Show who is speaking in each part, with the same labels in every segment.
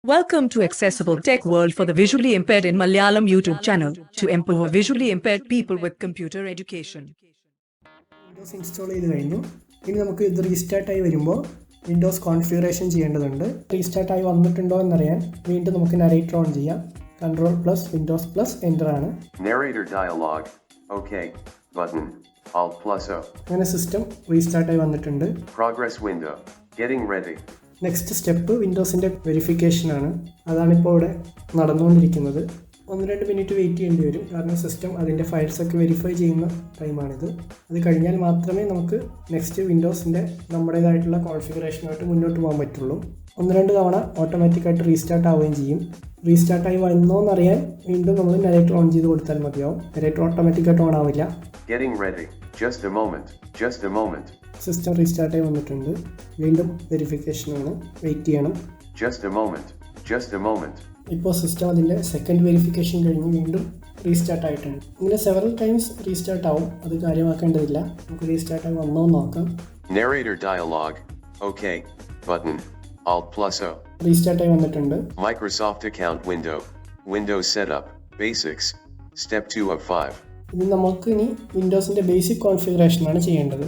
Speaker 1: Welcome to Accessible Tech World for the Visually Impaired in Malayalam YouTube channel to empower visually impaired people with computer education.
Speaker 2: Windows install ചെയ്ത് കഴിഞ്ഞു. ഇനി നമുക്ക് ഇത് restart ആയി വരുമ്പോൾ Windows configuration ചെയ്യേണ്ടതുണ്ട്. Restart ആയി വന്നിട്ടുണ്ടോ എന്നറിയാൻ വീണ്ടും നമുക്ക് നരേറ്റർ ഓൺ ചെയ്യാം. Ctrl+ Windows+ എൻ്റർ ആണ്.
Speaker 3: Narrator dialog. Okay. Button. Alt+O.
Speaker 2: അങ്ങനെ സിസ്റ്റം റീസ്റ്റാർട്ട് ആയി വന്നിട്ടുണ്ട്.
Speaker 3: Progress window. Getting ready.
Speaker 2: Next step വിൻഡോസിൻ്റെ വെരിഫിക്കേഷൻ ആണ്. അതാണിപ്പോൾ ഇവിടെ നടന്നുകൊണ്ടിരിക്കുന്നത്. 1-2 മിനിറ്റ് വെയിറ്റ് ചെയ്യേണ്ടി വരും, കാരണം സിസ്റ്റം അതിൻ്റെ ഫയൽസൊക്കെ വെരിഫൈ ചെയ്യുന്ന ടൈമാണിത്. അത് കഴിഞ്ഞാൽ മാത്രമേ നമുക്ക് നെക്സ്റ്റ് വിൻഡോസിൻ്റെ നമ്മുടേതായിട്ടുള്ള കോൺഫിഗറേഷനായിട്ട് മുന്നോട്ട് പോകാൻ പറ്റുള്ളൂ. 1-2 തവണ ഓട്ടോമാറ്റിക്കായിട്ട് റീസ്റ്റാർട്ട് ആവുകയും ചെയ്യും. റീസ്റ്റാർട്ടായി വന്നോ എന്നറിയാൻ വീണ്ടും നമ്മൾ നരേറ്റർ ഓൺ ചെയ്ത് കൊടുത്താൽ മതിയാവും. നരേറ്റർ ഓട്ടോമാറ്റിക്കായിട്ട് ഓൺ ആവില്ല.
Speaker 3: Getting ready. Just a moment. Just a moment.
Speaker 2: System റീസ്റ്റാർട്ടായി വന്നിട്ടുണ്ട്. വീണ്ടും വെരിഫിക്കേഷനാണ്, വെയിറ്റ് ചെയ്യണം.
Speaker 3: Just a moment. Just a moment.
Speaker 2: ഇപ്പോൾ സിസ്റ്റം അതിൻ്റെ സെക്കൻഡ് വെരിഫിക്കേഷൻ കഴിഞ്ഞ് വീണ്ടും റീസ്റ്റാർട്ട് ആയിട്ടുണ്ട്. ഇങ്ങനെ സെവറൽ ടൈംസ് റീസ്റ്റാർട്ട് ആവും, അത് കാര്യമാക്കേണ്ടതില്ല. നമുക്ക് റീസ്റ്റാർട്ടായി വന്നോ നോക്കാം.
Speaker 3: Narrator dialog. Okay. Button. Alt+O.
Speaker 2: റീസ്റ്റാർട്ടായി വന്നിട്ടുണ്ട്.
Speaker 3: Microsoft account window. Windows setup. Basics. Step 2 of 5.
Speaker 2: ഇത് നമുക്ക് ഇനി വിൻഡോസിൻ്റെ ബേസിക് കോൺഫിഗറേഷനാണ് ചെയ്യേണ്ടത്.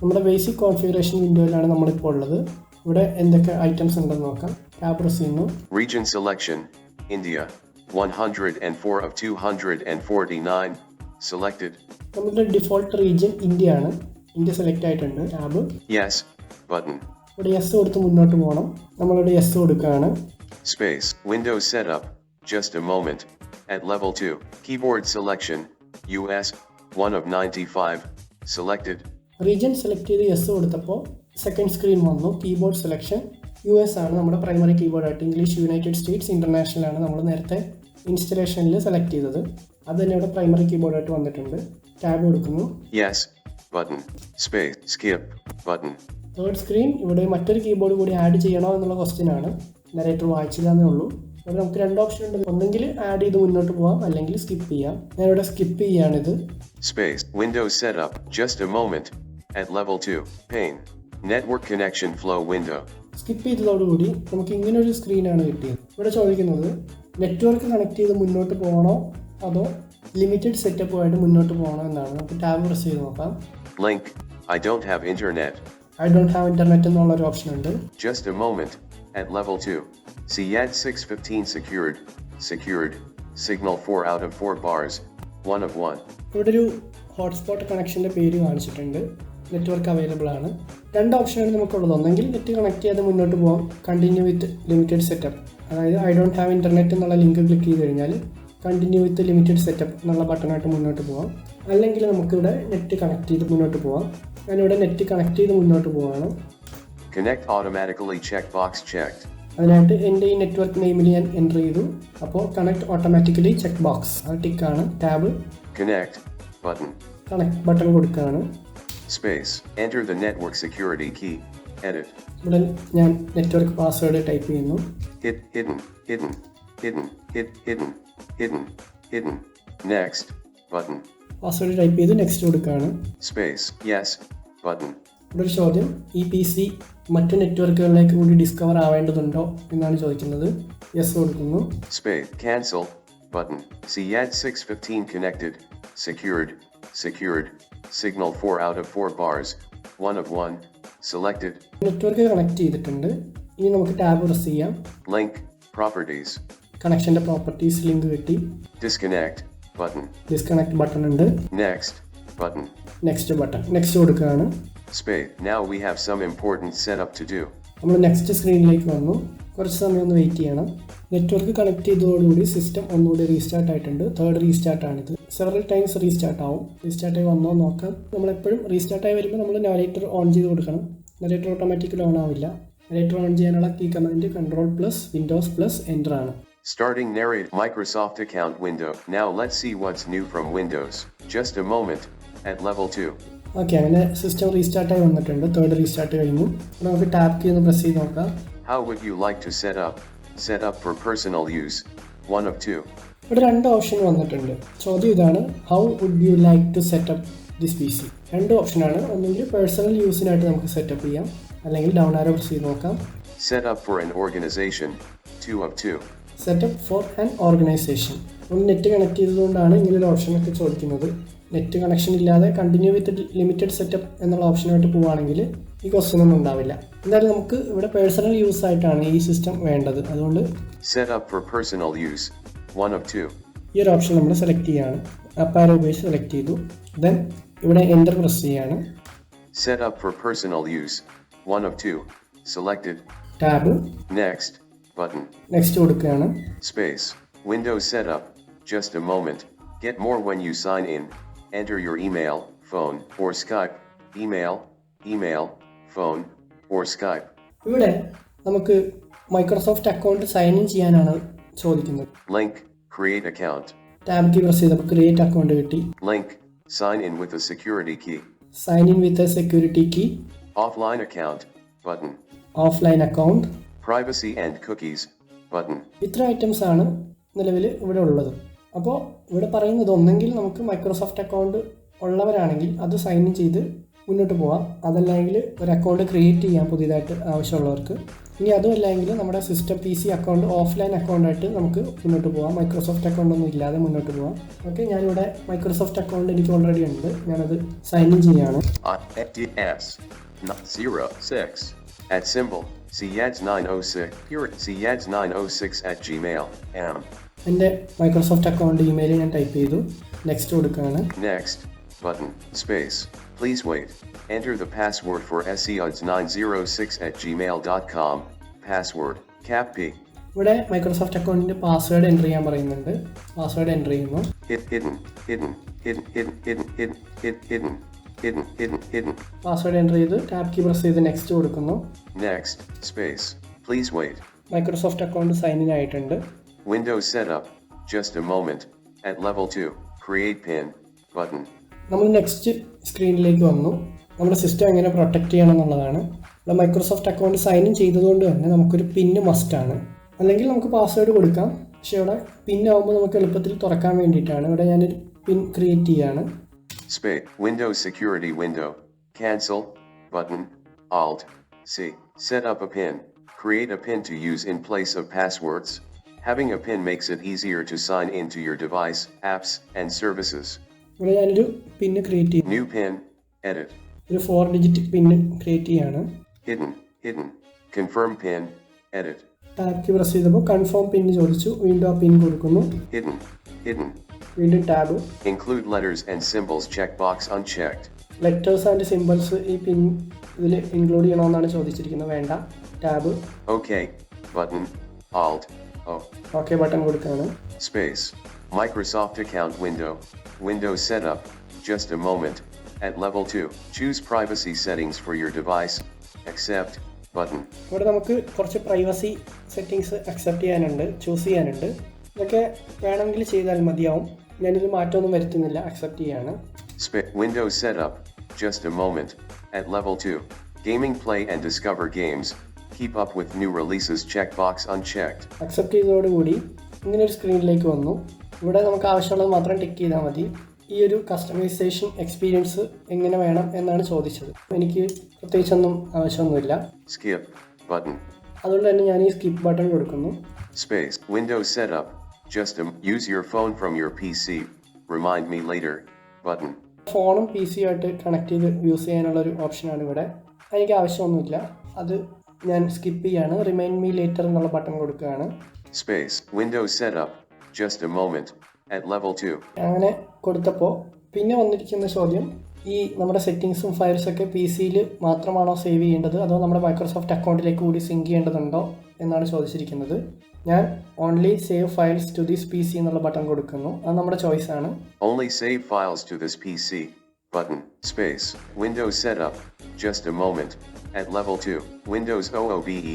Speaker 2: നമ്മുടെ ബേസിക് കോൺഫിഗറേഷൻ വിൻഡോയിലാണ് നമ്മളിപ്പോൾ ഉള്ളത്. ഇവിടെ എന്തൊക്കെ ഐറ്റംസ് ഉണ്ടെന്ന് നോക്കാം. ടാബ് പ്രസ് ചെയ്യുന്നു.
Speaker 3: Region selection. India. 104 of 249. Selected.
Speaker 2: നമ്മുടെ ഡിഫോൾട്ട് റീജിയൻ ഇന്ത്യ ആണ്. ഇന്ത്യ സെലക്ട് ആയിട്ടുണ്ട്. ടാബ്.
Speaker 3: Yes. Button.
Speaker 2: ഇവിടെ യെസ് കൊടുത്ത് മുന്നോട്ട് പോകണം. നമ്മളിവിടെ യെസ് കൊടുക്കുകയാണ്.
Speaker 3: Space. Windows setup. Just a moment. At level 2. Keyboard selection. US. 1 of 95. Selected.
Speaker 2: Region select ചെയ്ത് യെസ് കൊടുത്തപ്പോൾ സെക്കൻഡ് സ്ക്രീൻ വന്നു. കീബോർഡ് സെലക്ഷൻ US ആണ് നമ്മുടെ പ്രൈമറി കീബോർഡായിട്ട്. ഇംഗ്ലീഷ്, യുണൈറ്റഡ് സ്റ്റേറ്റ്സ്, ഇൻ്റർനാഷണൽ ആണ് നമ്മൾ നേരത്തെ ഇൻസ്റ്റലേഷനിൽ സെലക്ട് ചെയ്തത്. അത് തന്നെ ഇവിടെ പ്രൈമറി കീബോർഡായിട്ട് വന്നിട്ടുണ്ട്. ടാബ് കൊടുക്കുന്നു.
Speaker 3: Yes. Button. Space. Skip. Button.
Speaker 2: Third screen, ഇവിടെ മറ്റൊരു കീബോർഡ് കൂടി ആഡ് ചെയ്യണോ എന്നുള്ള ക്വസ്റ്റ്യൻ ആണ്. നരേറ്റർ വായിച്ചില്ലെന്നേ ഉള്ളൂ. ഇവിടെ നമുക്ക് 2 ഓപ്ഷൻ ഉണ്ട്. ഒന്നെങ്കിൽ ആഡ് ചെയ്ത് മുന്നോട്ട് പോകാം, അല്ലെങ്കിൽ സ്കിപ്പ് ചെയ്യാം. ഞാനിവിടെ skip ചെയ്യാണിത്.
Speaker 3: Space. Windows setup. Just a moment. At level 2. Pane. Network connection flow window.
Speaker 2: Skip ചെയ്തതോടുകൂടി നമുക്ക് ഇങ്ങനെ ഒരു സ്ക്രീനാണ് കിട്ടിയത്. ഇവിടെ ചോദിക്കുന്നത് നെറ്റ്വർക്ക് കണക്ട് ചെയ്ത് മുന്നോട്ട് പോകണോ അതോ ലിമിറ്റഡ് സെറ്റപ്പുമായിട്ട് മുന്നോട്ട് പോകണോ എന്നാണ്. നമുക്ക് ടാബ് പ്രസ് ചെയ്ത് നോക്കാം.
Speaker 3: Link. I don't have internet.
Speaker 2: I don't have internet എന്നുള്ളൊരു ഓപ്ഷൻ ഉണ്ട്.
Speaker 3: Just a moment. At level 2. CAD 615 secured. Secured. Signal 4 out of 4 bars. 1 of 1.
Speaker 2: ഇവിടെ ഒരു ഹോട്ട്സ്പോട്ട് കണക്ഷൻ്റെ പേര് കാണിച്ചിട്ടുണ്ട്. നെറ്റ്വർക്ക് അവൈലബിൾ ആണ്. 2 ഓപ്ഷനാണ് നമുക്കുള്ളത്. ഒന്നെങ്കിൽ നെറ്റ് കണക്ട് ചെയ്യാതെ മുന്നോട്ട് പോകാം, കണ്ടിന്യൂ വിത്ത് ലിമിറ്റഡ് സെറ്റപ്പ്. അതായത് ഐ ഡോണ്ട് ഹാവ് ഇൻ്റർനെറ്റ് എന്നുള്ള ലിങ്ക് ക്ലിക്ക് ചെയ്ത് കഴിഞ്ഞാൽ കണ്ടിന്യൂ വിത്ത് ലിമിറ്റഡ് സെറ്റപ്പ് എന്നുള്ള ബട്ടണായിട്ട് മുന്നോട്ട് പോകാം. അല്ലെങ്കിൽ നമുക്കിവിടെ നെറ്റ് കണക്ട് ചെയ്ത് മുന്നോട്ട് പോകാം. ഞാനിവിടെ നെറ്റ് കണക്ട് ചെയ്ത് മുന്നോട്ട് പോവാണ്.
Speaker 3: Connect automatically checkbox checked.
Speaker 2: അതിനായിട്ട് എൻ്റെ ഈ നെറ്റ്വർക്ക് നെയിമിൽ ഞാൻ എൻ്റർ ചെയ്തു. അപ്പോൾ കണക്ട് ഓട്ടോമാറ്റിക്കലി ചെക്ക് ബോക്സ് അത് ടിക്കാണ്. Tab.
Speaker 3: Connect. Button.
Speaker 2: Connect button കൊടുക്കുകയാണ്.
Speaker 3: Space. Enter the network security key. Edit.
Speaker 2: ഇവിടെ ഞാൻ നെറ്റ്വർക്ക് പാസ്വേഡ് ടൈപ്പ് ചെയ്യുന്നു.
Speaker 3: Hidden. Hidden. Hidden. Hidden. Hidden. Hidden. Next. Button.
Speaker 2: Password type ചെയ്ത് നെക്സ്റ്റ് കൊടുക്കുകയാണ്.
Speaker 3: Space. Yes. Button.
Speaker 2: ഇവിടെ ഒരു ചോദ്യം, ഈ PC മറ്റു നെറ്റ്വർക്കുകളിലേക്ക് കൂടി ഡിസ്കവർ ആവേണ്ടതുണ്ടോ എന്നാണ് ചോദിക്കുന്നത്. യെസ് കൊടുക്കുന്നു.
Speaker 3: Space. Cancel. Button. CAD 615 connected. Secured. Secured. Signal 4 out of 4 bars. 1 of 1. Selected.
Speaker 2: Network connect ചെയ്തിട്ടുണ്ട്. ഇനി നമുക്ക് ടാബ് പ്രസ് ചെയ്യാം.
Speaker 3: Link. Properties.
Speaker 2: കണക്ഷൻ്റെ പ്രോപ്പർട്ടീസ് ലിങ്ക് കിട്ടി.
Speaker 3: Disconnect. Button.
Speaker 2: ഡിസ്കണക്ട് ബട്ടൺ ഉണ്ട്.
Speaker 3: Next. Button.
Speaker 2: Next button. Next കൊടുക്കുകയാണ്.
Speaker 3: Space. Now we have some important setup to do.
Speaker 2: നമ്മൾ next സ്ക്രീനിലേക്ക് വന്നു. കുറച്ച് സമയം ഒന്ന് വെയിറ്റ് ചെയ്യണം. നെറ്റ്വർക്ക് കണക്ട് ചെയ്തതോടുകൂടി സിസ്റ്റം ഒന്നുകൂടി റീസ്റ്റാർട്ട് ആയിട്ടുണ്ട്. തേർഡ് റീസ്റ്റാർട്ടാണിത്. സെവറൽ ടൈംസ് റീസ്റ്റാർട്ട് ആവും. റീസ്റ്റാർട്ടായി വന്നോ നോക്കാം. നമ്മളെപ്പോഴും റീസ്റ്റാർട്ടായി വരുമ്പോൾ നമ്മൾ നരേറ്റർ ഓൺ ചെയ്ത് കൊടുക്കണം. നരേറ്റർ ഓട്ടോമാറ്റിക്കലി ഓൺ ആവില്ല. നരേറ്റർ ഓൺ ചെയ്യാനുള്ള key command Ctrl+ Windows+ enter ആണ്.
Speaker 3: Starting narrate Microsoft account window. Now let's see what's new from Windows. Just a moment. At level 2.
Speaker 2: Okay, അങ്ങനെ സിസ്റ്റം റീസ്റ്റാർട്ടായി വന്നിട്ടുണ്ട്. Third restart കഴിഞ്ഞു. അപ്പോൾ നമുക്ക് tap key ഒന്ന് പ്രസ് ചെയ്ത് നോക്കാം.
Speaker 3: How would you like to set up? Set up for personal use. 1 of 2.
Speaker 2: ഇവിടെ 2 ഓപ്ഷൻ വന്നിട്ടുണ്ട്. ചോദ്യം ഇതാണ്, how would you like to set up this PC? 2 ഓപ്ഷനാണ്. ഒന്നെങ്കിൽ പേഴ്സണൽ യൂസിനായിട്ട് നമുക്ക് സെറ്റപ്പ് ചെയ്യാം, അല്ലെങ്കിൽ ഡൗൺ ആരോ പ്രസ് ചെയ്ത് നോക്കാം.
Speaker 3: Set up for an organization, 2 of 2.
Speaker 2: Setup for an organisation. നമ്മൾ നെറ്റ് കണക്ട് ചെയ്തതുകൊണ്ടാണ് ഇങ്ങനൊരു ഓപ്ഷനൊക്കെ ചോദിക്കുന്നത്. നെറ്റ് കണക്ഷൻ ഇല്ലാതെ കണ്ടിന്യൂ വിത്ത് ലിമിറ്റഡ് സെറ്റപ്പ് എന്നുള്ള ഓപ്ഷനായിട്ട് പോവുകയാണെങ്കിൽ ഈ ക്വസ്റ്റ്യൻ ഒന്നും ഉണ്ടാവില്ല. എന്തായാലും നമുക്ക് ഇവിടെ പേഴ്സണൽ യൂസ് ആയിട്ടാണ് ഈ സിസ്റ്റം വേണ്ടത്. അതുകൊണ്ട്
Speaker 3: Set up for personal use, 1 of 2.
Speaker 2: ഈ ഒരു ഓപ്ഷൻ നമ്മൾ സെലക്ട് ചെയ്യുകയാണ്. അപ്പ് ആരോ ഉപയോഗിച്ച് സെലക്ട് ചെയ്തു. ദെൻ ഇവിടെ എൻ്റർ പ്രസ് ചെയ്യാണ്.
Speaker 3: Set up for personal use, 1 of 2. Selected.
Speaker 2: Tab
Speaker 3: Next, button.
Speaker 2: Next കൊടുക്കുകയാണ്.
Speaker 3: Space. Windows setup, just a moment. Get more when you sign in. Enter your email, phone, or Skype. Email, phone, or Skype.
Speaker 2: ഇവിടെ നമുക്ക് Microsoft account sign in ചെയ്യാനാണ് ചോദിക്കുന്നത്.
Speaker 3: Link, create account.
Speaker 2: Tab key press ചെയ്തപ്പോൾ create account കിട്ടി.
Speaker 3: Link, sign in with a security key.
Speaker 2: Sign in with a security key.
Speaker 3: Offline account, button.
Speaker 2: Offline account.
Speaker 3: Privacy and cookies, button.
Speaker 2: ഇത്ര items ആണ് നിലവിൽ ഇവിടെ ഉള്ളത്. അപ്പോൾ ഇവിടെ പറയുന്നത് ഒന്നെങ്കിൽ നമുക്ക് മൈക്രോസോഫ്റ്റ് അക്കൗണ്ട് ഉള്ളവരാണെങ്കിൽ അത് സൈൻ ഇൻ ചെയ്ത് മുന്നോട്ട് പോവാം. അതല്ലെങ്കിൽ ഒരു അക്കൗണ്ട് ക്രിയേറ്റ് ചെയ്യാം പുതിയതായിട്ട് ആവശ്യമുള്ളവർക്ക്. ഇനി അതുമല്ലെങ്കിൽ നമ്മുടെ സിസ്റ്റം PC അക്കൗണ്ട് ഓഫ്ലൈൻ അക്കൗണ്ടായിട്ട് നമുക്ക് മുന്നോട്ട് പോകാം. മൈക്രോസോഫ്റ്റ് അക്കൗണ്ട് ഒന്നും ഇല്ലാതെ മുന്നോട്ട് പോകാം. ഓക്കെ, ഞാനിവിടെ മൈക്രോസോഫ്റ്റ് അക്കൗണ്ട് എനിക്ക് ഓൾറെഡി ഉണ്ട്. ഞാനത് സൈൻ ഇൻ ചെയ്യാണ്.
Speaker 3: FTS 06 at symbol CADS906 @gmail.
Speaker 2: എൻ്റെ മൈക്രോസോഫ്റ്റ് അക്കൗണ്ട് ഇമെയിൽ ഞാൻ ടൈപ്പ് ചെയ്തു. നെക്സ്റ്റ് കൊടുക്കുകയാണ്.
Speaker 3: Next, button, space. Please wait. Enter the password for SEADS906 @gmail.com. Password, cap P.
Speaker 2: ഇവിടെ മൈക്രോസോഫ്റ്റ് അക്കൗണ്ടിൻ്റെ പാസ്വേഡ് എൻ്റർ ചെയ്യാൻ പറയുന്നുണ്ട്. പാസ്വേഡ് എൻ്റർ ചെയ്യുന്നു.
Speaker 3: Hidden.
Speaker 2: പാസ്വേഡ് എൻ്റർ ചെയ്ത് ടാബ് കീ പ്രസ് ചെയ്ത് നെക്സ്റ്റ് കൊടുക്കുന്നു.
Speaker 3: Next, space. Please wait.
Speaker 2: Microsoft account sign in ആയിട്ടുണ്ട്.
Speaker 3: Windows setup, just a moment. At level 2, create pin, button.
Speaker 2: നമ്മൾ നെക്സ്റ്റ് സ്ക്രീനിലേക്ക് വന്നു. നമ്മുടെ സിസ്റ്റം എങ്ങനെ പ്രൊട്ടക്റ്റ് ചെയ്യണം എന്നുള്ളതാണ്. ഇവിടെ മൈക്രോസോഫ്റ്റ് അക്കൗണ്ട് സൈൻ ഇൻ ചെയ്തതുകൊണ്ട് തന്നെ നമുക്കൊരു പിന്ന് മസ്റ്റാണ്. അല്ലെങ്കിൽ നമുക്ക് പാസ്വേഡ് കൊടുക്കാം. പക്ഷേ ഇവിടെ പിൻ ആകുമ്പോൾ നമുക്ക് എളുപ്പത്തിൽ തുറക്കാൻ വേണ്ടിയിട്ടാണ്. ഇവിടെ ഞാനൊരു പിൻ ക്രിയേറ്റ് ചെയ്യാണ്.
Speaker 3: Space. Windows security window. Cancel, button, Alt, C. Set up a pin. Create a pin to use in place of passwords. Having a pin makes it easier to sign into your device, apps, and services.
Speaker 2: ഇവിടെ ഞാനൊരു pin create ചെയ്യും.
Speaker 3: New pin, edit.
Speaker 2: ഒരു 4 digit pin create ചെയ്യാണ്.
Speaker 3: Hidden. Confirm pin, edit.
Speaker 2: Tab key press ചെയ്തപ്പോൾ confirm pin ചോദിച്ചു. വീണ്ടും ആ pin കൊടുക്കുന്നു.
Speaker 3: Hidden.
Speaker 2: വീണ്ടും tab.
Speaker 3: Include letters and symbols checkbox unchecked.
Speaker 2: Letters and symbols ഈ പിൻ ഇതിൽ ഇൻക്ലൂഡ് ചെയ്യണമെന്നാണ് ചോദിച്ചിരിക്കുന്നത്. വേണ്ട. Tab.
Speaker 3: OK, button, Alt, O.
Speaker 2: Okay button കൊടുക്കുകയാണ്.
Speaker 3: Space. Microsoft account window. Windows setup, just a moment. At level 2, choose privacy settings for your device. Accept, button.
Speaker 2: ഇവിടെ നമുക്ക് കുറച്ച് privacy settings accept ചെയ്യാനുണ്ട്, choose ചെയ്യാനുണ്ട്. ഇതൊക്കെ വേണമെങ്കിൽ ചെയ്താൽ മതിയാവും. ഞാനിത് മാറ്റമൊന്നും വരുത്തുന്നില്ല, അക്സെപ്റ്റ് ചെയ്യാണ്.
Speaker 3: Windows setup, just a moment. At level 2, gaming, play and discover games. Keep up with new releases checkbox unchecked.
Speaker 2: Accept ചെയ്തതോടുകൂടി ഇങ്ങനെ ഒരു സ്ക്രീനിലേക്ക് വന്നു. ഇവിടെ നമുക്ക് ആവശ്യമുള്ളത് മാത്രം ടിക്ക് ചെയ്താൽ മതി. ഈ ഒരു കസ്റ്റമൈസേഷൻ എക്സ്പീരിയൻസ് എങ്ങനെ വേണം എന്നാണ് ചോദിച്ചത്. എനിക്ക് പ്രത്യേകിച്ചൊന്നും ആവശ്യമൊന്നുമില്ല.
Speaker 3: Skip, button.
Speaker 2: അതുകൊണ്ട് തന്നെ ഞാൻ ഈ സ്കിപ്പ് ബട്ടൺ കൊടുക്കുന്നു.
Speaker 3: Space. Windows setup, just use your phone from your PC. Remind me later, button.
Speaker 2: ഫോണും PC ആയിട്ട് കണക്ട് ചെയ്ത് യൂസ് ചെയ്യാനുള്ള ഒരു ഓപ്ഷനാണ് ഇവിടെ. എനിക്ക് ആവശ്യമൊന്നുമില്ല, അത് ഞാൻ സ്കിപ്പ് ചെയ്യാണ്. റിമൈൻഡ് മീ ലേറ്റർ എന്നുള്ള ബട്ടൺ കൊടുക്കുകയാണ്.
Speaker 3: Space. Windows setup, just a moment. At level 2.
Speaker 2: അങ്ങനെ കൊടുത്തപ്പോൾ പിന്നെ വന്നിരിക്കുന്ന ചോദ്യം, ഈ നമ്മുടെ സെറ്റിങ്സും ഫയൽസൊക്കെ PC-യിൽ മാത്രമാണോ സേവ് ചെയ്യേണ്ടത് അതോ നമ്മുടെ മൈക്രോസോഫ്റ്റ് അക്കൗണ്ടിലേക്ക് കൂടി സിങ്ക് ചെയ്യേണ്ടതുണ്ടോ എന്നാണ് ചോദിച്ചിരിക്കുന്നത്. ഞാൻ only save files to this PC എന്നുള്ള ബട്ടൺ കൊടുക്കുന്നു. അത് നമ്മുടെ ചോയ്സ് ആണ്.
Speaker 3: Only save files to this PC, button. Space. Windows setup, just a moment. At level 2, Windows OOBE,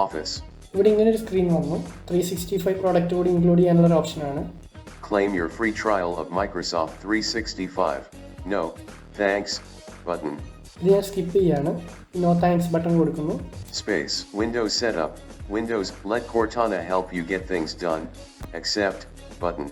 Speaker 3: Office.
Speaker 2: ഇവിടെ ഇങ്ങനെ ഒരു സ്ക്രീൻ വന്നു. 365 പ്രോഡക്റ്റ് കൂടി ഇൻക്ലൂഡ് ചെയ്യാനുള്ള ഒരു ഓപ്ഷനാണ്.
Speaker 3: Claim your free trial of Microsoft 365. No, thanks, button.
Speaker 2: ഇത് ഞാൻ സ്കിപ്പ് ചെയ്യാണ്. നോ താങ്ക്സ് ബട്ടൺ കൊടുക്കുന്നു.
Speaker 3: Space. Windows setup. Windows, let Cortana help you get things done. Accept, button.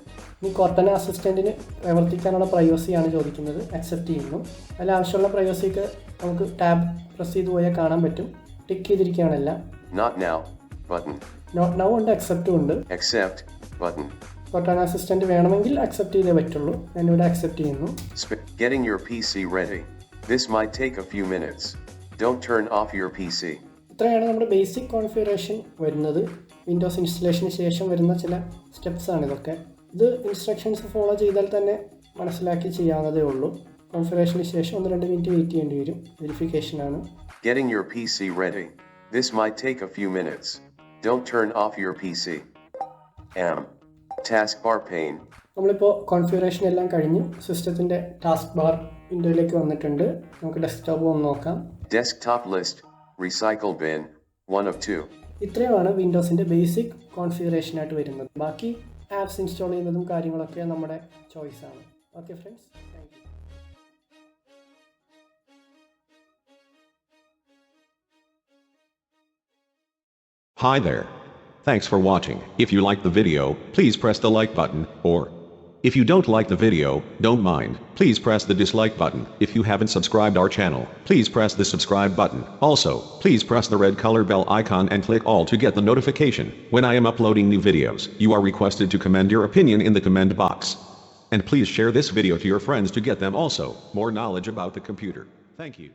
Speaker 2: ഈ കോർട്ടന അസിസ്റ്റൻറ്റിന് പ്രവർത്തിക്കാനുള്ള പ്രൈവസിയാണ് ചോദിക്കുന്നത്. അക്സെപ്റ്റ് ചെയ്യുന്നു. അതിൽ ആവശ്യമുള്ള പ്രൈവസിയൊക്കെ നമുക്ക് ടാബ് പ്രസ് ചെയ്ത് പോയാൽ കാണാൻ പറ്റും. ടിക്ക് ചെയ്തിരിക്കുകയാണെല്ലാം.
Speaker 3: Not now, button.
Speaker 2: Not now ഉണ്ട്, അക്സെപ്റ്റും ഉണ്ട്.
Speaker 3: Accept, button.
Speaker 2: കോർട്ടാന അസിസ്റ്റന്റ് വേണമെങ്കിൽ അക്സെപ്റ്റ് ചെയ്തേ പറ്റുള്ളൂ. ഞാനിവിടെ അക്സെപ്റ്റ് ചെയ്യുന്നു.
Speaker 3: Getting your PC ready. This might take a few minutes. Don't turn off your PC.
Speaker 2: ഇത്രയാണ് നമ്മുടെ ബേസിക് കോൺഫിഗറേഷൻ വരുന്നത്. വിൻഡോസ് ഇൻസ്റ്റലേഷന് ശേഷം വരുന്ന ചില സ്റ്റെപ്സ് ആണ് ഇതൊക്കെ. ഇത് ഇൻസ്ട്രക്ഷൻസ് ഫോളോ ചെയ്താൽ തന്നെ മനസ്സിലാക്കി ചെയ്യാവുന്നതേ ഉള്ളൂ. കോൺഫിഗറേഷന് ശേഷം 1-2 മിനിറ്റ് വെയിറ്റ് ചെയ്യേണ്ടി വരും. വെരിഫിക്കേഷൻ ആണ്.
Speaker 3: Getting your PC ready. This might take a few minutes. Don't turn off your PC. Taskbar pane.
Speaker 2: നമ്മളിപ്പോൾ കോൺഫിഗറേഷൻ എല്ലാം കഴിഞ്ഞു. സിസ്റ്റത്തിൻ്റെ ടാസ്ക് ബാർ വിൻഡോയിലേക്ക് വന്നിട്ടുണ്ട്. നമുക്ക് ഡെസ്ക്ടോപ്പ് ഒന്ന് നോക്കാം.
Speaker 3: Desktop list, recycle bin, 1 of 2.
Speaker 2: ഇത്രയുമാണ് വിൻഡോസിൻ്റെ ബേസിക് കോൺഫിഗറേഷനായിട്ട് വരുന്നത്. ബാക്കി ആപ്സ് ഇൻസ്റ്റാൾ ചെയ്യുന്നതും കാര്യങ്ങളൊക്കെ നമ്മുടെ ചോയ്സാണ്. Okay friends, thank you.
Speaker 4: Hi there. Thanks for watching. If you liked the video, please press the like button, or if you don't like the video, don't mind, please press the dislike button. If you haven't subscribed our channel, please press the subscribe button. Also, please press the red color bell icon and click all to get the notification when I am uploading new videos. You are requested to comment your opinion in the comment box. And please share this video to your friends to get them also more knowledge about the computer. Thank you.